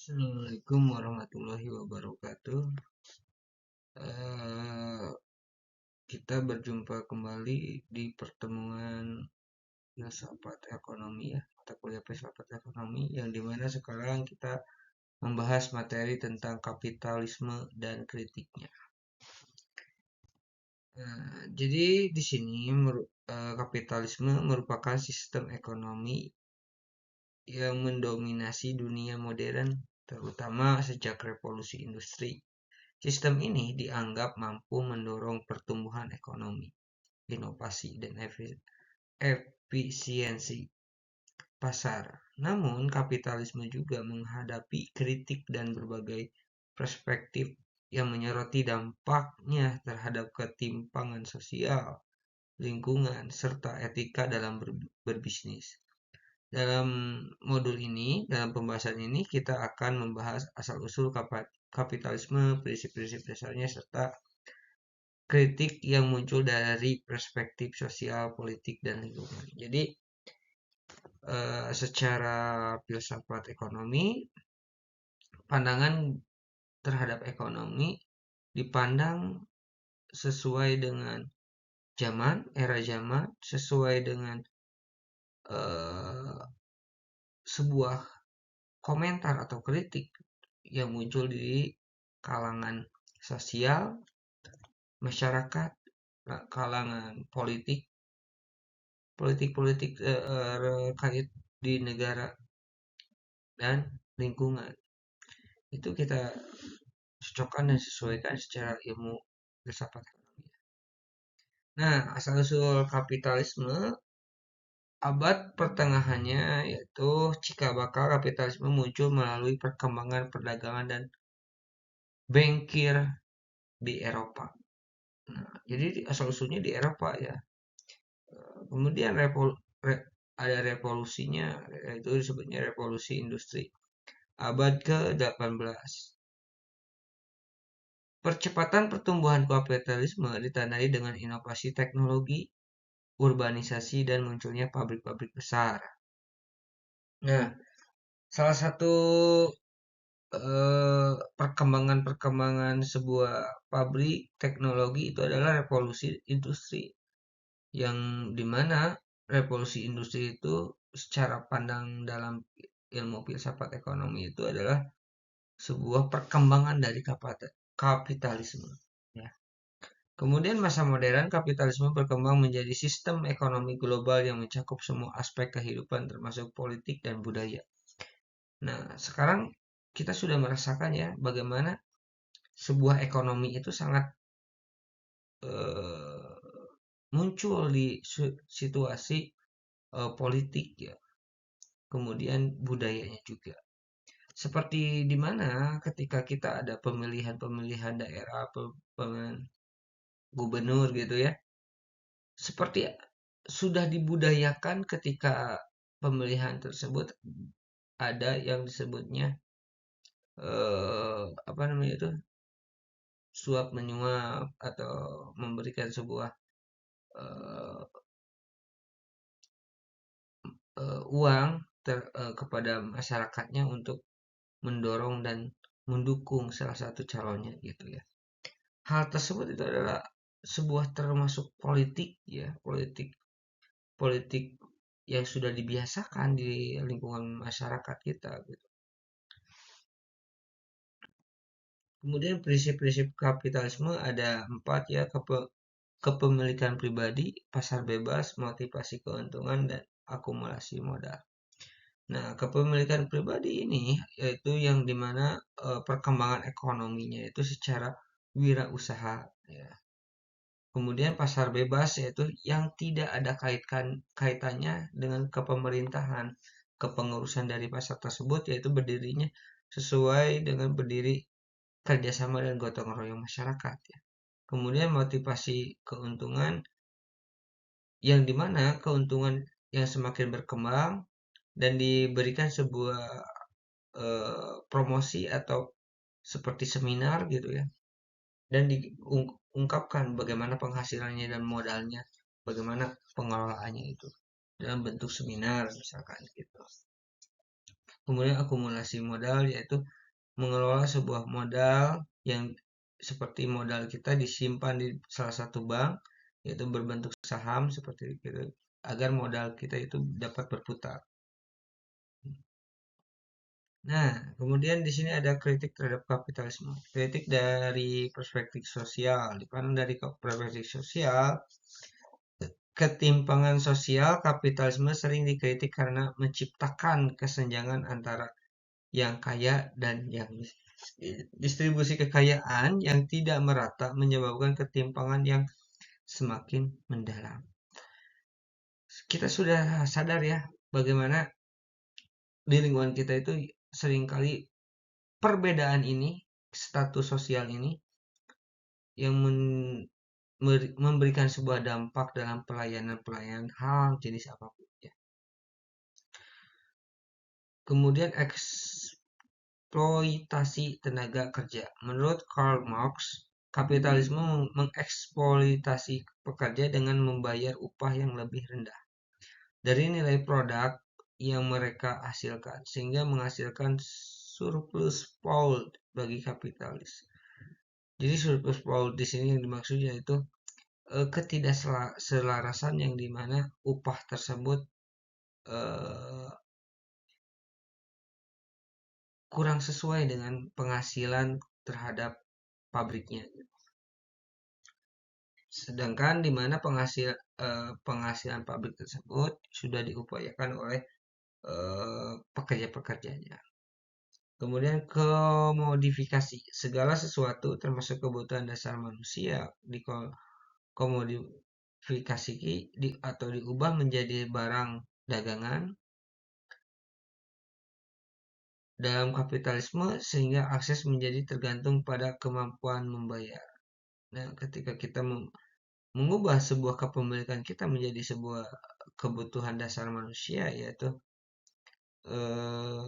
Assalamualaikum warahmatullahi wabarakatuh. Eh, kita berjumpa kembali di pertemuan filsafat ekonomi ya, mata kuliah filsafat ekonomi yang dimana sekarang kita membahas materi tentang kapitalisme dan kritiknya. Jadi di sini kapitalisme merupakan sistem ekonomi yang mendominasi dunia modern, terutama sejak revolusi industri. Sistem ini dianggap mampu mendorong pertumbuhan ekonomi, inovasi, dan efisiensi pasar. Namun, kapitalisme juga menghadapi kritik dan berbagai perspektif yang menyoroti dampaknya terhadap ketimpangan sosial, lingkungan, serta etika dalam berbisnis. Dalam pembahasan ini, kita akan membahas asal-usul kapitalisme, prinsip-prinsip dasarnya, serta kritik yang muncul dari perspektif sosial, politik, dan lingkungan. Jadi, secara filsafat ekonomi, pandangan terhadap ekonomi dipandang sesuai dengan era zaman, sesuai dengan sebuah komentar atau kritik yang muncul di kalangan sosial, masyarakat, kalangan politik terkait di negara dan lingkungan. Itu kita cocokkan dan sesuaikan secara ilmu filsafat ekonomi. Nah, asal-usul kapitalisme abad pertengahannya yaitu cikal bakal kapitalisme muncul melalui perkembangan perdagangan dan bankir di Eropa. Nah, jadi asal-usulnya di Eropa ya. Kemudian ada revolusinya, yaitu disebutnya revolusi industri abad ke-18. Percepatan pertumbuhan kapitalisme ditandai dengan inovasi teknologi, urbanisasi, dan munculnya pabrik-pabrik besar. Nah, salah satu perkembangan-perkembangan sebuah pabrik teknologi itu adalah revolusi industri, yang dimana revolusi industri itu secara pandang dalam ilmu filsafat ekonomi itu adalah sebuah perkembangan dari kapitalisme. Ya. Kemudian masa modern, kapitalisme berkembang menjadi sistem ekonomi global yang mencakup semua aspek kehidupan termasuk politik dan budaya. Nah, sekarang kita sudah merasakan ya bagaimana sebuah ekonomi itu sangat muncul di situasi politik ya, kemudian budayanya juga. Seperti di mana ketika kita ada pemilihan daerah, pemilihan gubernur gitu ya, seperti sudah dibudayakan ketika pemilihan tersebut ada yang disebutnya apa namanya itu, suap menyuap atau memberikan sebuah eh, uang kepada masyarakatnya untuk mendorong dan mendukung salah satu calonnya gitu ya. Hal tersebut itu adalah sebuah termasuk politik ya, politik politik yang sudah dibiasakan di lingkungan masyarakat kita gitu. Kemudian prinsip-prinsip kapitalisme ada 4 ya, kepemilikan pribadi, pasar bebas, motivasi keuntungan, dan akumulasi modal. Nah, kepemilikan pribadi ini yaitu yang dimana perkembangan ekonominya itu secara wirausaha ya. Kemudian pasar bebas yaitu yang tidak ada kaitannya dengan kepemerintahan. Kepengurusan dari pasar tersebut yaitu berdirinya sesuai dengan berdiri kerjasama dan gotong royong masyarakat ya. Kemudian motivasi keuntungan yang dimana keuntungan yang semakin berkembang dan diberikan sebuah promosi atau seperti seminar gitu ya, dan diungkapkan bagaimana penghasilannya dan modalnya, bagaimana pengelolaannya itu dalam bentuk seminar misalkan gitu. Kemudian akumulasi modal yaitu mengelola sebuah modal yang seperti modal kita disimpan di salah satu bank, yaitu berbentuk saham seperti itu, agar modal kita itu dapat berputar. Nah, kemudian di sini ada kritik terhadap kapitalisme. Kritik dari perspektif sosial. Dipandang dari perspektif sosial, ketimpangan sosial kapitalisme sering dikritik karena menciptakan kesenjangan antara yang kaya dan yang miskin. Distribusi kekayaan yang tidak merata menyebabkan ketimpangan yang semakin mendalam. Kita sudah sadar ya bagaimana di lingkungan kita itu seringkali perbedaan ini, status sosial ini yang memberikan sebuah dampak dalam pelayanan-pelayanan hal jenis apapun ya. Kemudian eksploitasi tenaga kerja. Menurut Karl Marx, kapitalisme mengeksploitasi pekerja dengan membayar upah yang lebih rendah dari nilai produk yang mereka hasilkan, sehingga menghasilkan surplus Paul bagi kapitalis. Jadi surplus Paul di sini yang dimaksud yaitu ketidakselarasan yang dimana upah tersebut eh, kurang sesuai dengan penghasilan terhadap pabriknya. Sedangkan di mana penghasilan pabrik tersebut sudah diupayakan oleh pekerja-pekerjanya. Kemudian komodifikasi. Segala sesuatu termasuk kebutuhan dasar manusia dikomodifikasi atau diubah menjadi barang dagangan dalam kapitalisme sehingga akses menjadi tergantung pada kemampuan membayar. Nah, ketika kita mengubah sebuah kepemilikan kita menjadi sebuah kebutuhan dasar manusia, yaitu eh,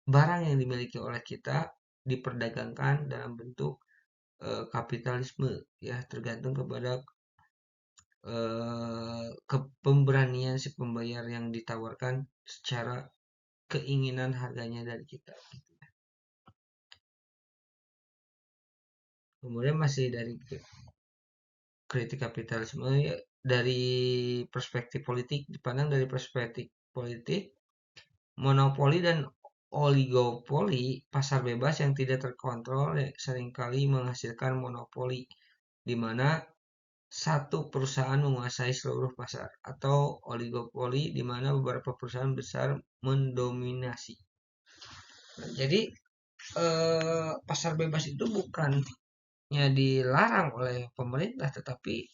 barang yang dimiliki oleh kita diperdagangkan dalam bentuk kapitalisme, ya tergantung kepada pemberanian si pembayar yang ditawarkan secara keinginan harganya dari kita. Kemudian masih dari kritik kapitalisme ya, dari perspektif politik, dipandang dari perspektif politik, monopoli dan oligopoli pasar bebas yang tidak terkontrol seringkali menghasilkan monopoli di mana satu perusahaan menguasai seluruh pasar, atau oligopoli di mana beberapa perusahaan besar mendominasi. Nah, jadi pasar bebas itu bukannya dilarang oleh pemerintah, tetapi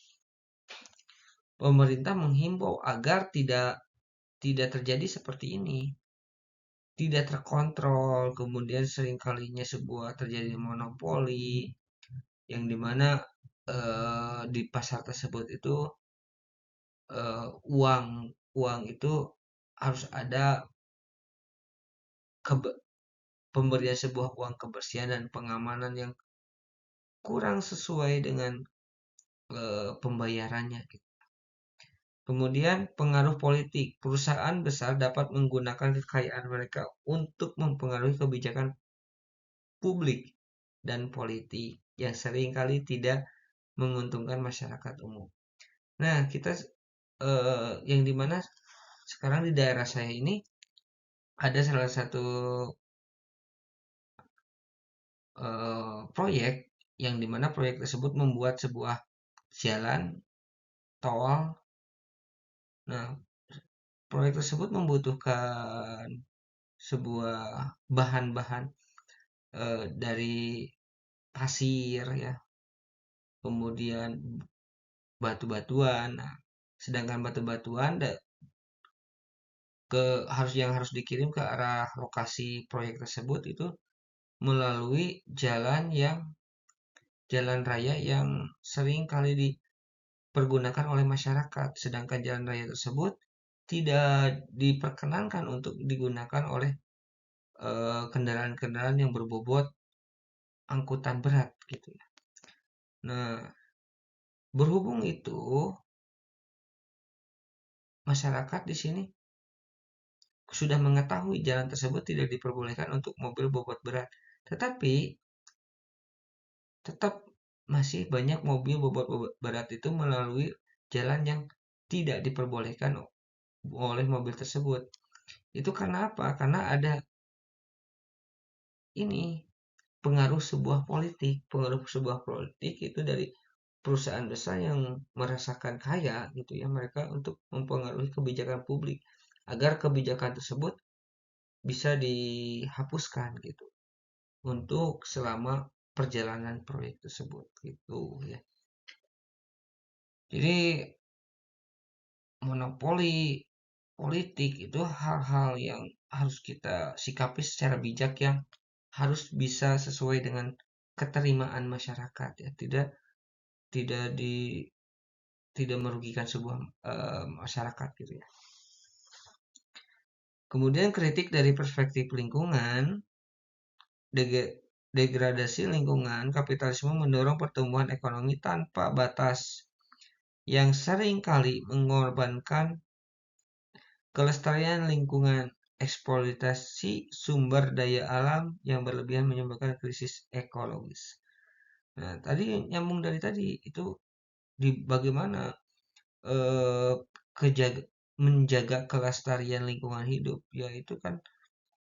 pemerintah menghimbau agar tidak terjadi seperti ini, tidak terkontrol, kemudian seringkalinya sebuah terjadi monopoli yang dimana di pasar tersebut itu uang uang itu harus ada pemberian sebuah uang kebersihan dan pengamanan yang kurang sesuai dengan pembayarannya. Kemudian pengaruh politik. Perusahaan besar dapat menggunakan kekayaan mereka untuk mempengaruhi kebijakan publik dan politik yang seringkali tidak menguntungkan masyarakat umum. Nah, kita yang dimana sekarang di daerah saya ini ada salah satu proyek yang dimana proyek tersebut membuat sebuah jalan tol. Nah, proyek tersebut membutuhkan sebuah bahan-bahan dari pasir ya, kemudian batu-batuan. Nah, sedangkan batu-batuan harus dikirim ke arah lokasi proyek tersebut itu melalui jalan raya yang sering kali dipergunakan oleh masyarakat, sedangkan jalan raya tersebut tidak diperkenankan untuk digunakan oleh kendaraan-kendaraan yang berbobot angkutan berat gitu ya. Nah, berhubung itu masyarakat di sini sudah mengetahui jalan tersebut tidak diperbolehkan untuk mobil bobot berat. Tetapi tetap masih banyak mobil bobot berat itu melalui jalan yang tidak diperbolehkan oleh mobil tersebut. Itu karena apa? Karena ada ini pengaruh sebuah politik itu dari perusahaan besar yang merasakan kaya gitu ya, mereka untuk mempengaruhi kebijakan publik agar kebijakan tersebut bisa dihapuskan gitu untuk selama perjalanan proyek tersebut gitu ya. Jadi monopoli politik itu hal-hal yang harus kita sikapi secara bijak, yang harus bisa sesuai dengan keterimaan masyarakat ya, tidak di tidak merugikan sebuah masyarakat gitu ya. Kemudian kritik dari perspektif lingkungan, degradasi lingkungan, kapitalisme mendorong pertumbuhan ekonomi tanpa batas yang sering kali mengorbankan kelestarian lingkungan. Eksploitasi sumber daya alam yang berlebihan menyebabkan krisis ekologis. Nah, tadi nyambung dari tadi itu di bagaimana eh, menjaga kelestarian lingkungan hidup, yaitu kan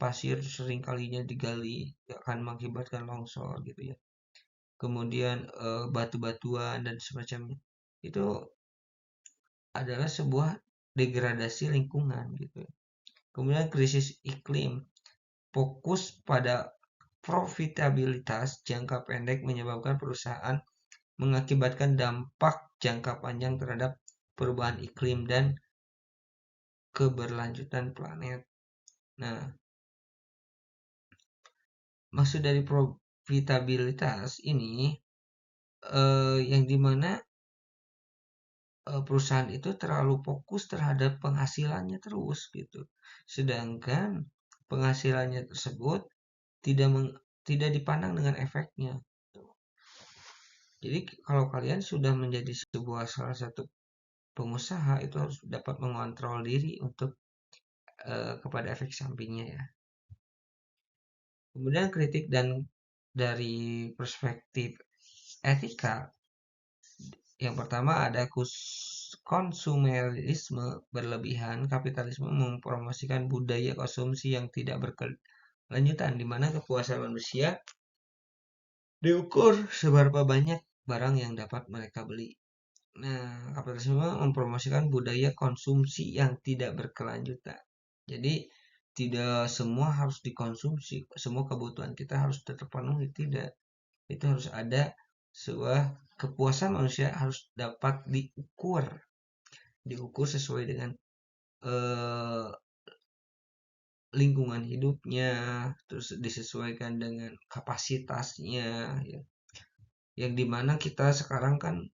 pasir sering kalinya digali akan mengakibatkan longsor gitu ya. Kemudian batu-batuan dan semacamnya itu adalah sebuah degradasi lingkungan gitu ya. Kemudian krisis iklim, fokus pada profitabilitas jangka pendek menyebabkan perusahaan mengakibatkan dampak jangka panjang terhadap perubahan iklim dan keberlanjutan planet. Nah, maksud dari profitabilitas ini yang dimana perusahaan itu terlalu fokus terhadap penghasilannya terus gitu. Sedangkan penghasilannya tersebut tidak dipandang dengan efeknya. Jadi kalau kalian sudah menjadi salah satu pengusaha, itu harus dapat mengontrol diri untuk kepada efek sampingnya ya. Kemudian kritik dan dari perspektif etika, yang pertama ada konsumerisme berlebihan. Kapitalisme mempromosikan budaya konsumsi yang tidak berkelanjutan, di mana kepuasan manusia diukur seberapa banyak barang yang dapat mereka beli. Nah, kapitalisme mempromosikan budaya konsumsi yang tidak berkelanjutan. Jadi tidak semua harus dikonsumsi, semua kebutuhan kita harus terpenuhi, tidak. Itu harus ada sebuah kepuasan manusia, harus dapat diukur sesuai dengan eh, lingkungan hidupnya, terus disesuaikan dengan kapasitasnya ya. Yang dimana kita sekarang kan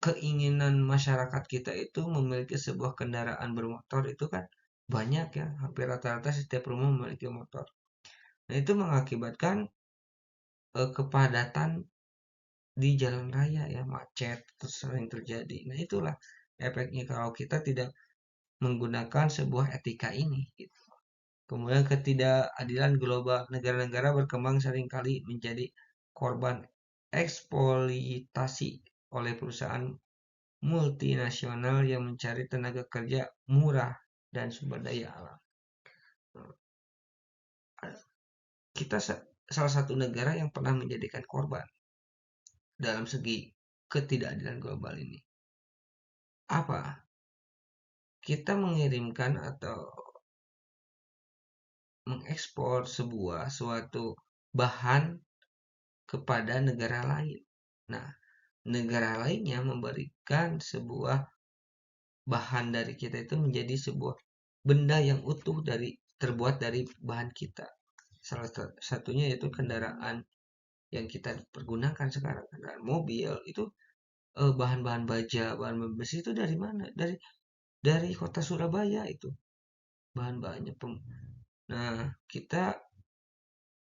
keinginan masyarakat kita itu memiliki sebuah kendaraan bermotor itu kan banyak ya, hampir rata-rata setiap rumah memiliki motor. Nah, itu mengakibatkan kepadatan di jalan raya ya, macet terus sering terjadi. Nah, itulah efeknya kalau kita tidak menggunakan sebuah etika ini gitu. Kemudian ketidakadilan global, negara-negara berkembang seringkali menjadi korban eksploitasi oleh perusahaan multinasional yang mencari tenaga kerja murah dan sumber daya alam. Kita salah satu negara yang pernah menjadikan korban dalam segi ketidakadilan global ini. Apa? Kita mengirimkan atau mengekspor suatu bahan kepada negara lain. Nah, negara lainnya memberikan sebuah bahan dari kita itu menjadi sebuah benda yang utuh terbuat dari bahan kita. Salah satunya yaitu kendaraan yang kita pergunakan sekarang, kendaraan mobil itu bahan-bahan baja, bahan besi itu dari mana? Dari kota Surabaya itu bahan-bahannya. Nah, kita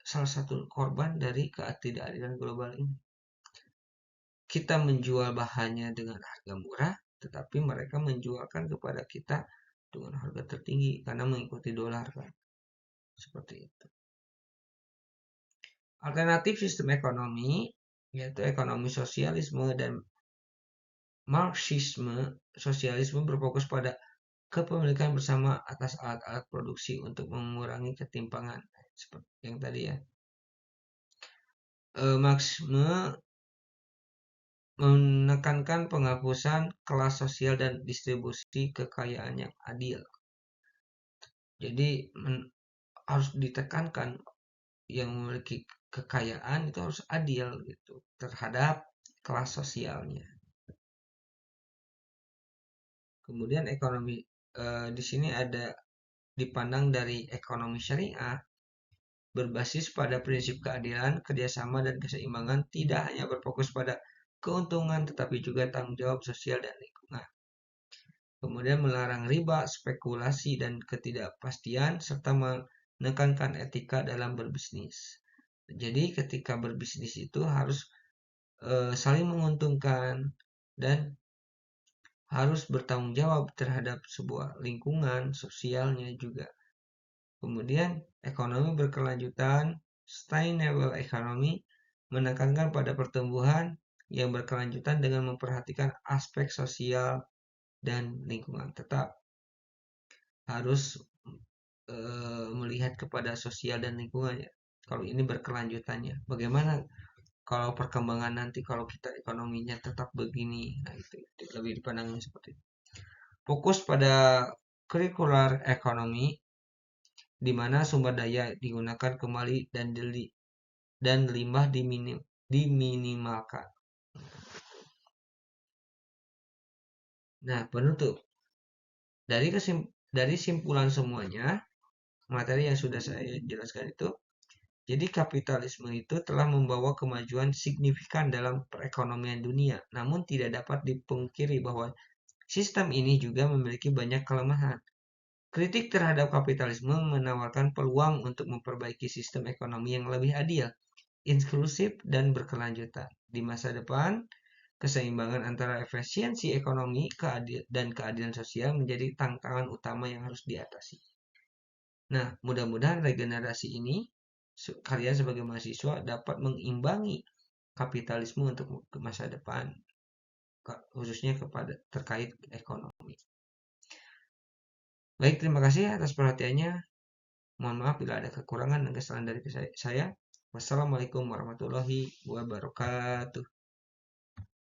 salah satu korban dari ketidakadilan global ini. Kita menjual bahannya dengan harga murah, tetapi mereka menjualkan kepada kita dengan harga tertinggi karena mengikuti dolar kan. Seperti itu. Alternatif sistem ekonomi yaitu ekonomi sosialisme dan Marxisme. Sosialisme berfokus pada kepemilikan bersama atas alat-alat produksi untuk mengurangi ketimpangan seperti yang tadi ya. Marxisme menekankan penghapusan kelas sosial dan distribusi kekayaan yang adil. Jadi harus ditekankan yang memiliki kekayaan itu harus adil gitu terhadap kelas sosialnya. Kemudian ekonomi di sini ada dipandang dari ekonomi syariah berbasis pada prinsip keadilan, kerjasama, dan keseimbangan, tidak hanya berfokus pada keuntungan tetapi juga tanggung jawab sosial dan lingkungan. Kemudian melarang riba, spekulasi, dan ketidakpastian, serta menekankan etika dalam berbisnis. Jadi ketika berbisnis itu harus saling menguntungkan dan harus bertanggung jawab terhadap sebuah lingkungan sosialnya juga. Kemudian ekonomi berkelanjutan, sustainable economy, menekankan pada pertumbuhan yang berkelanjutan dengan memperhatikan aspek sosial dan lingkungan. Tetap harus melihat kepada sosial dan lingkungannya. Kalau ini berkelanjutannya, bagaimana kalau perkembangan nanti kalau kita ekonominya tetap begini, nah itu lebih dipandangnya seperti itu. Fokus pada curricular ekonomi, di mana sumber daya digunakan kembali dan limbah diminimalkan. Nah, penutup dari simpulan semuanya materi yang sudah saya jelaskan itu, jadi kapitalisme itu telah membawa kemajuan signifikan dalam perekonomian dunia, namun tidak dapat dipungkiri bahwa sistem ini juga memiliki banyak kelemahan. Kritik terhadap kapitalisme menawarkan peluang untuk memperbaiki sistem ekonomi yang lebih adil, inklusif, dan berkelanjutan. Di masa depan, keseimbangan antara efisiensi ekonomi dan keadilan sosial menjadi tantangan utama yang harus diatasi. Nah, mudah-mudahan regenerasi ini kalian sebagai mahasiswa dapat mengimbangi kapitalisme untuk ke masa depan, khususnya kepada terkait ekonomi. Baik, terima kasih atas perhatiannya. Mohon maaf bila ada kekurangan dan kesalahan dari saya. Wassalamualaikum warahmatullahi wabarakatuh.